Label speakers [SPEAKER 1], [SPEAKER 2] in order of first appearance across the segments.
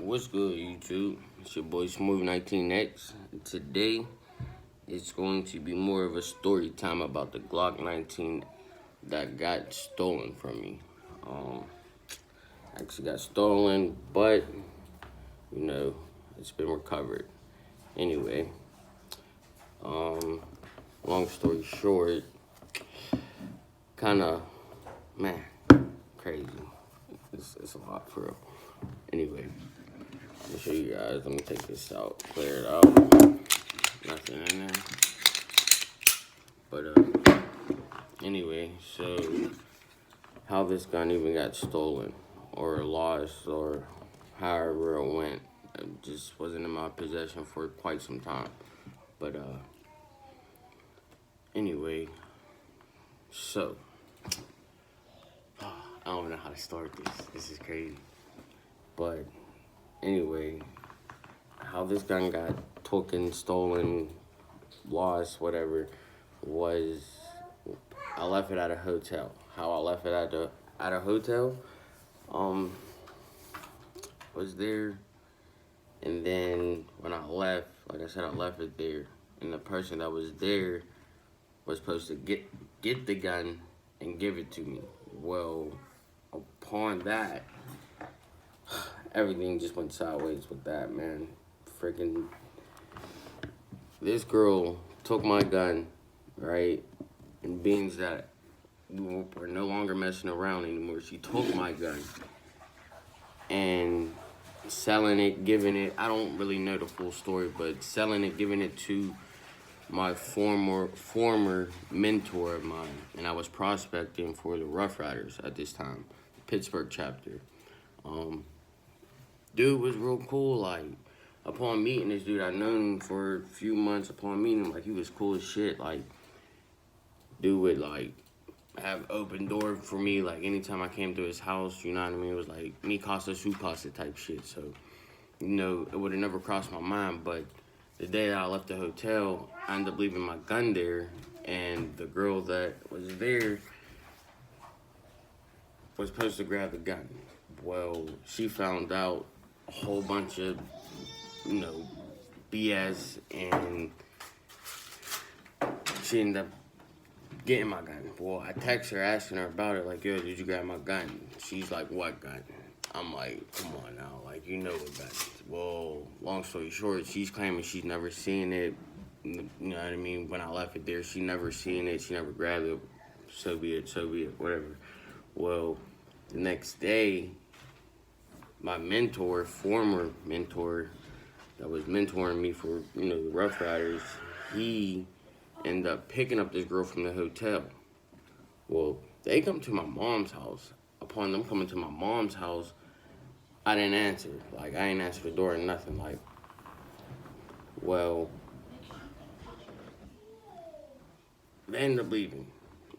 [SPEAKER 1] What's good, YouTube? It's your boy Smooth19X. Today, it's going to be more of a story time about the Glock 19 that got stolen from me. Actually got stolen, but, it's been recovered. Anyway, long story short, crazy. It's a lot for real. Anyway. Let me show you guys. Let me take this out, clear it out. Nothing in there. But anyway, so how this gun even got stolen or lost or however it went, it just wasn't in my possession for quite some time. But anyway, so I don't know how to start this. This is crazy. But anyway, how this gun got taken, stolen, lost, whatever, was I left it at a hotel. How I left it at a hotel, was there, and then when I left, like I said, I left it there, and the person that was there was supposed to get the gun and give it to me. Well, upon that, everything just went sideways with that, man. Freaking, this girl took my gun, right? And being that we're no longer messing around anymore, she took my gun and selling it, giving it, I don't really know the full story, but selling it, giving it to my former mentor of mine. And I was prospecting for the Rough Riders at this time, Pittsburgh chapter. Dude was real cool. Like, upon meeting this dude, I'd known him for a few months. Upon meeting him, like, he was cool as shit. Like, dude would, like, have open door for me, like, anytime I came to his house, you know what I mean? It was like, me casa, su casa type shit. So, it would have never crossed my mind. But the day that I left the hotel, I ended up leaving my gun there. And the girl that was there was supposed to grab the gun. Well, she found out a whole bunch of, BS, and she ended up getting my gun. Well, I text her asking her about it, like, yo, did you grab my gun? She's like, what gun? I'm like, come on now, like, you know what gun is. Well, long story short, she's claiming she's never seen it. You know what I mean? When I left it there, she never seen it. She never grabbed it. So be it, whatever. Well, the next day, my former mentor, that was mentoring me for, the Rough Riders, he ended up picking up this girl from the hotel. Well, they come to my mom's house. Upon them coming to my mom's house, I didn't answer. Like, I didn't answer the door or nothing. Like, well, they ended up leaving.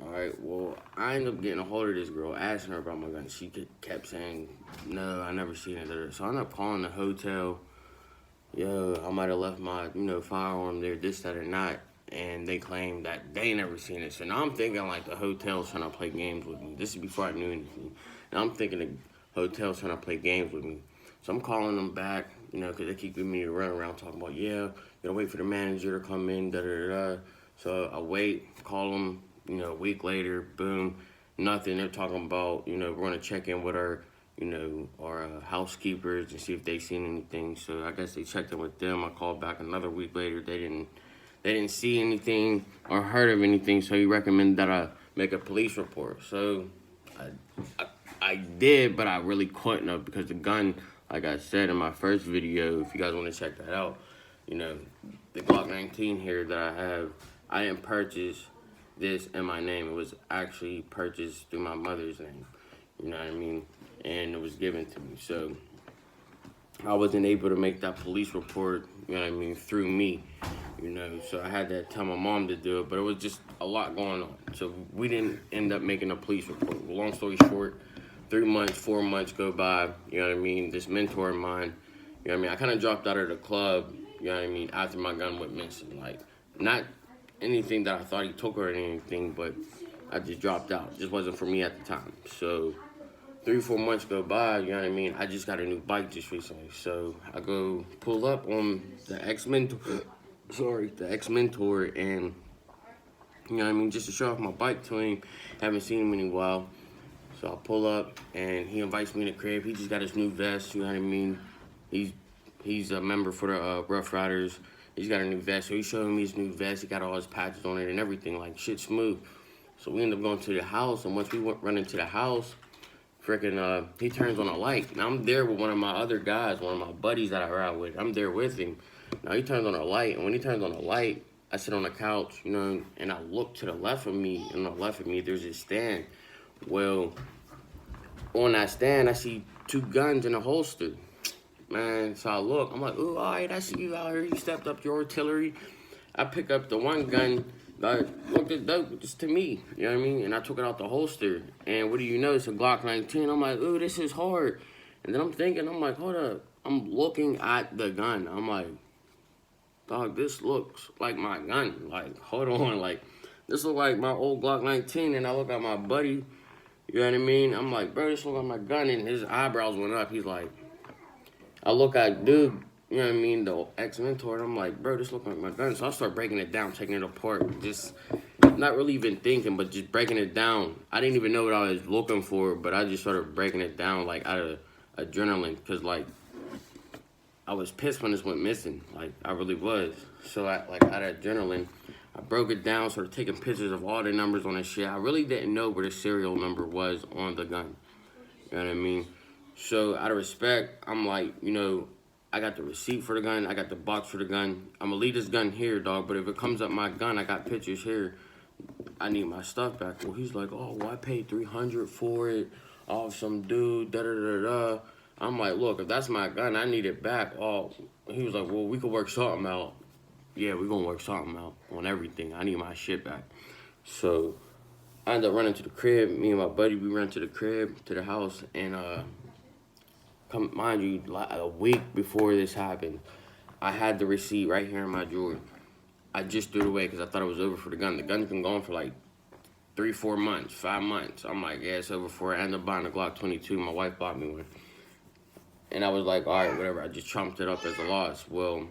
[SPEAKER 1] All right, well, I ended up getting a hold of this girl, asking her about my gun. She kept saying, no, I never seen it. So I ended up calling the hotel. Yo, I might have left my, firearm there, this, that, or not. And they claimed that they never seen it. So now I'm thinking, like, the hotel's trying to play games with me. This is before I knew anything. And I'm thinking the hotel's trying to play games with me. So I'm calling them back, because they keep giving me a runaround talking about, yeah, you gotta wait for the manager to come in, da-da-da-da. So I wait, call them, a week later, boom, nothing. They're talking about, we're going to check in with our, our housekeepers and see if they've seen anything. So I guess they checked in with them. I called back another week later. They didn't see anything or heard of anything, so he recommended that I make a police report. So I did, but I really couldn't have, because the gun, like I said in my first video, if you guys want to check that out, the Glock 19 here that I have, I didn't purchase this in my name. It was actually purchased through my mother's name, you know what I mean? And it was given to me. So I wasn't able to make that police report, you know what I mean, through me, So I had to tell my mom to do it, but it was just a lot going on. So we didn't end up making a police report. Long story short, 3 months, 4 months go by, you know what I mean? This mentor of mine, you know what I mean? I kind of dropped out of the club, you know what I mean, after my gun went missing. Like, not anything that I thought he took or anything, but I just dropped out. It just wasn't for me at the time. So 3 or 4 months go by, you know what I mean? I just got a new bike just recently. So I go pull up on the ex-mentor, and you know what I mean, just to show off my bike to him. Haven't seen him in a while. So I pull up and he invites me in the crib. He just got his new vest, you know what I mean? He's a member for the Rough Riders. He's got a new vest, so he's showing me his new vest. He got all his patches on it and everything, like shit smooth. So we end up going to the house, and once we run into the house, freaking he turns on a light. Now I'm there with one of my other guys, one of my buddies that I ride with. I'm there with him. Now he turns on a light, and when he turns on a light, I sit on the couch, you know, and I look to the left of me, and on the left of me there's this stand. Well, on that stand, I see 2 guns in a holster. Man, so I look, I'm like, ooh, all right, I see you out here. You stepped up your artillery. I pick up the one gun that looked as dope just to me, you know what I mean? And I took it out the holster. And what do you know? It's a Glock 19. I'm like, ooh, this is hard. And then I'm thinking, I'm like, hold up. I'm looking at the gun. I'm like, dog, this looks like my gun. Like, hold on. Like, this look like my old Glock 19. And I look at my buddy, you know what I mean? I'm like, bro, this look like my gun. And his eyebrows went up. He's like, I look at dude, you know what I mean, the ex-mentor, and I'm like, bro, this look like my gun. So I start breaking it down, taking it apart, just not really even thinking, but just breaking it down. I didn't even know what I was looking for, but I just started breaking it down, like, out of adrenaline, because, like, I was pissed when this went missing. Like, I really was. So, out of adrenaline, I broke it down, started taking pictures of all the numbers on the shit. I really didn't know where the serial number was on the gun. You know what I mean? So, out of respect, I'm like, you know, I got the receipt for the gun. I got the box for the gun. I'm going to leave this gun here, dog. But if it comes up my gun, I got pictures here. I need my stuff back. Well, he's like, oh, well, I paid $300 for it off some dude, da-da-da-da. I'm like, look, if that's my gun, I need it back. Oh, he was like, well, we could work something out. Yeah, we're going to work something out on everything. I need my shit back. So, I ended up running to the crib. Me and my buddy, we ran to the crib, to the house, and, mind you, a week before this happened, I had the receipt right here in my drawer. I just threw it away because I thought it was over for the gun. The gun's been gone for like 3, 4 months, 5 months. I'm like, yeah, it's over for it. I ended up buying a Glock 22. My wife bought me one. And I was like, all right, whatever. I just chumped it up as a loss. Well,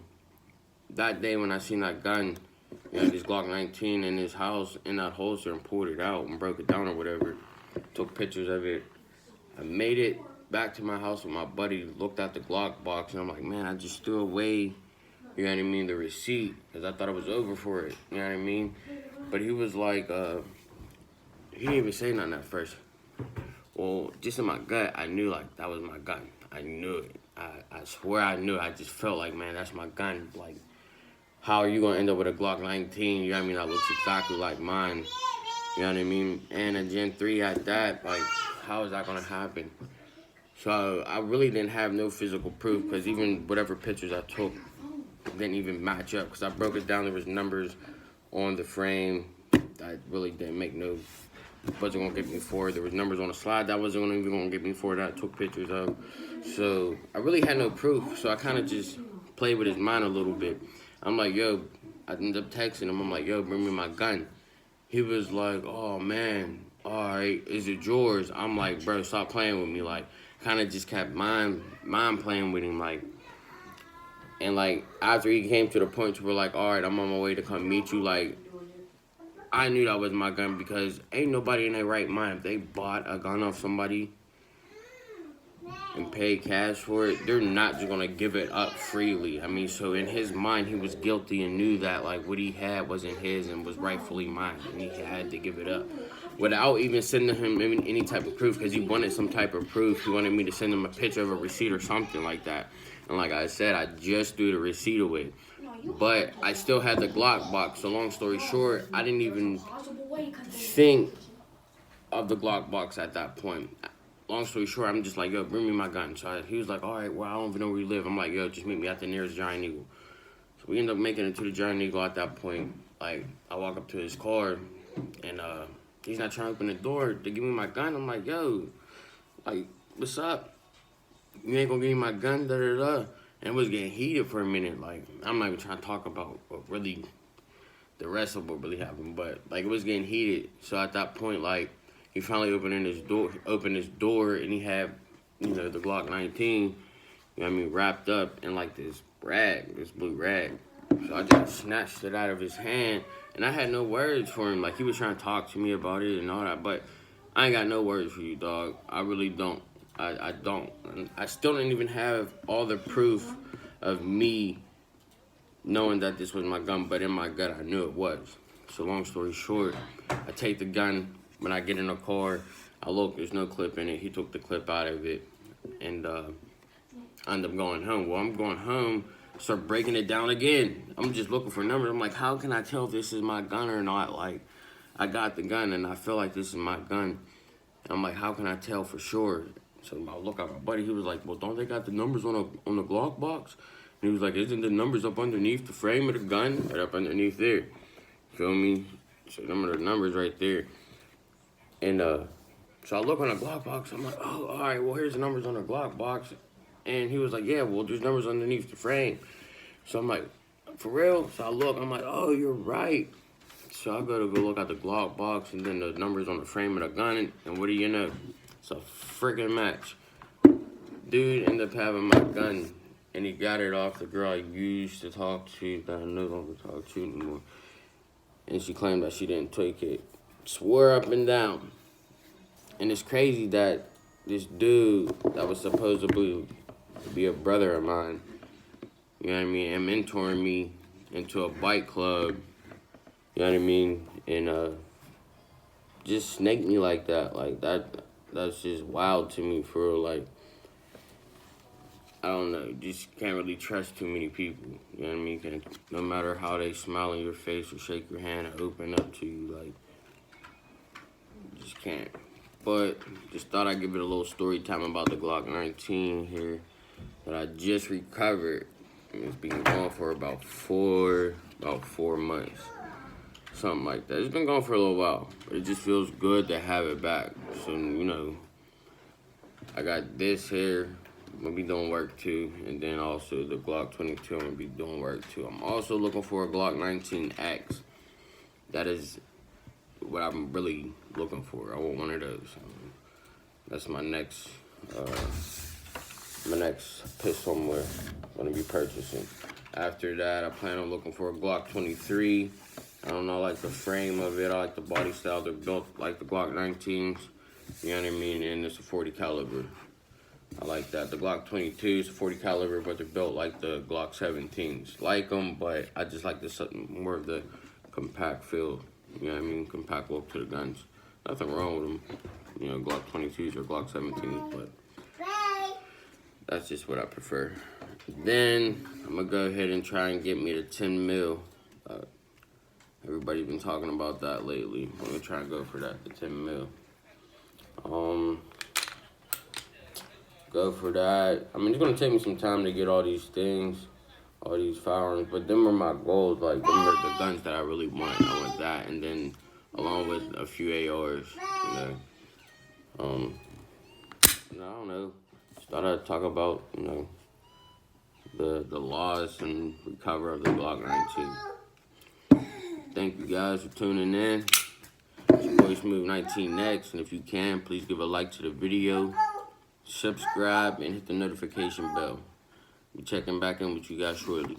[SPEAKER 1] that day when I seen that gun, you know, this Glock 19 in his house, in that holster, and pulled it out and broke it down or whatever, took pictures of it. I made it back to my house with my buddy, looked at the Glock box, and I'm like, man, I just threw away, you know what I mean, the receipt, because I thought it was over for it, you know what I mean? But he was like, he didn't even say nothing at first. Well, just in my gut, I knew, like, that was my gun. I knew it. I swear I knew it. I just felt like, man, that's my gun. Like, how are you going to end up with a Glock 19, you know what I mean, that looks exactly like mine, you know what I mean? And a Gen 3 at that, like, how is that going to happen? So I really didn't have no physical proof, because even whatever pictures I took didn't even match up, because I broke it down. There was numbers on the frame that really didn't make no, wasn't going to get me for it. There was numbers on the slide that wasn't even going to get me for it, that I took pictures of. So I really had no proof, so I kind of just played with his mind a little bit. I'm like, yo, I ended up texting him. I'm like, yo, bring me my gun. He was like, oh, man, all right, is it yours? I'm like, bro, stop playing with me. Like, kind of just kept mind playing with him, like, and like after he came to the point where like, all right, I'm on my way to come meet you, like, I knew that was my gun, because ain't nobody in their right mind, if they bought a gun off somebody and paid cash for it, they're not just gonna give it up freely. I mean, so in his mind, he was guilty and knew that like what he had wasn't his and was rightfully mine, and he had to give it up without even sending him any type of proof, because he wanted some type of proof. He wanted me to send him a picture of a receipt or something like that. And like I said, I just threw the receipt away. But I still had the Glock box. So long story short, I didn't even think of the Glock box at that point. Long story short, I'm just like, yo, bring me my gun. So he was like, all right, well, I don't even know where you live. I'm like, yo, just meet me at the nearest Giant Eagle. So we end up making it to the Giant Eagle at that point. Like, I walk up to his car, and he's not trying to open the door to give me my gun. I'm like, yo, like, what's up? You ain't gonna give me my gun, da-da-da. And it was getting heated for a minute. Like, I'm not even trying to talk about what really, the rest of what really happened. But, like, it was getting heated. So at that point, like, he finally opened his door, and he had, the Glock 19, wrapped up in like this blue rag. So I just snatched it out of his hand, and I had no words for him. Like, he was trying to talk to me about it and all that, but I ain't got no words for you, dog. I really don't. I don't. I still don't even have all the proof of me knowing that this was my gun, but in my gut, I knew it was. So long story short, I take the gun. When I get in the car, I look, there's no clip in it. He took the clip out of it, and I end up going home. Well, I'm going home, start breaking it down again. I'm just looking for numbers. I'm like, how can I tell if this is my gun or not? Like, I got the gun, and I feel like this is my gun. And I'm like, how can I tell for sure? So I look at my buddy. He was like, well, don't they got the numbers on the Glock box? And he was like, isn't the numbers up underneath the frame of the gun? Right up underneath there. Feel me? So them are the numbers right there. And so I look on the Glock box. I'm like, oh, all right, well, here's the numbers on the Glock box. And he was like, yeah, well, there's numbers underneath the frame. So I'm like, for real? So I look. I'm like, oh, you're right. So I go look at the Glock box, and then the numbers on the frame of the gun. And what do you know? It's a freaking match. Dude ended up having my gun, and he got it off the girl I used to talk to that I no longer talk to anymore. And she claimed that she didn't take it. Swore up and down. And it's crazy that this dude that was supposed to be a brother of mine, you know what I mean, and mentoring me into a bike club, you know what I mean, and just snaked me like that. Like, that's just wild to me, for real. Like, I don't know, just can't really trust too many people, you know what I mean? No matter how they smile in your face or shake your hand or open up to you, like, just can't. But just thought I'd give it a little story time about the Glock 19 here that I just recovered. And it's been going for about four months, something like that. It's been going for a little while, but it just feels good to have it back. So, I got this here. I'm gonna be doing work too, and then also the Glock 22, I'm gonna be doing work too. I'm also looking for a Glock 19X. That is what I'm really looking for. I want one of those. That's my next pistol I'm gonna be purchasing. After that, I plan on looking for a Glock 23. I don't know, I like the frame of it. I like the body style. They're built like the Glock 19s. You know what I mean? And it's a 40 caliber. I like that. The Glock 22 is a 40 caliber, but they're built like the Glock 17s. Like them, but I just like this more of the compact feel. You know what I mean? Compact look to the guns. Nothing wrong with them. Glock 22s or Glock 17s, but that's just what I prefer. Then I'm gonna go ahead and try and get me the 10 mil. Everybody's been talking about that lately. I'm gonna try and go for that, the 10 mil. Go for that. I mean, it's gonna take me some time to get all these things, all these firearms, but them are my goals. Like, them are the guns that I really want. I want that, and then along with a few ARs, I don't know. Just thought I'd talk about, the laws and recover of the Glock 19. Thank you guys for tuning in. It's your boy Smooth 19 next, and if you can, please give a like to the video, subscribe, and hit the notification bell. Be checking back in with you guys shortly.